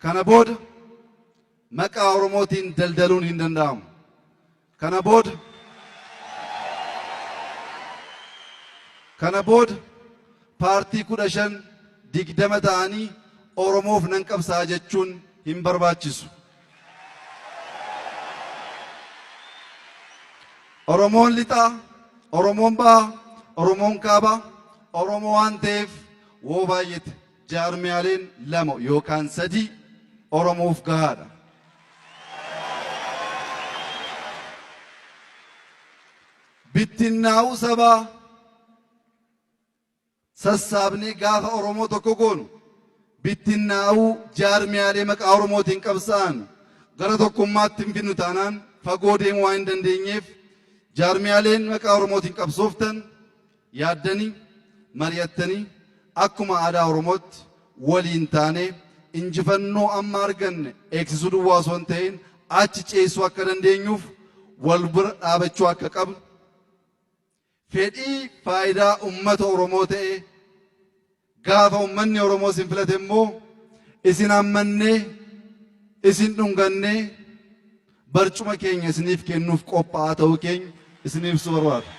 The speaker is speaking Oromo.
Kana booda maqaa Oromootiin daldaluun hin danda'amu. Kana booda paartii 15 20 ta'anii Oromoof nan qabsaa jechuun hin barbaachisu. Oromoon lixaa, Oromoon bahaa, Oromoon kaabaa, Oromoo waan ta'eef woo baay'ate jaarmiyaaleen 2 yookaan 3 Oromoof gahaadha. Bittinnaa'uu sabaa sassaabnee gaafa Oromoo tokko goonu bittinnaa'uu jaarmiyaalee maqaa Oromootiin qabsa'an gara tokkummaatti hin finnu taanaan fagoo deemuu waan hin dandeenyeef jaarmiyaaleen maqaa Oromootiin qabsooftan yaaddanii mari'attanii akkuma aadaa Oromootti waliin taanee injifannoo amma arganne eegsisuu duwwaa osoo hin ta'in achi ceessuu akka dandeenyuuf wal bira dhaabachuu akka qabnu fedhii faayidaa ummata Oromoo ta'e gaafa ummanni Oromoo isin filate immoo isin ammannee isin dhungannee barcuma keenya isiniif kennuuf qophaa'aa ta'uu keenya isiniif ibsuu barbaada.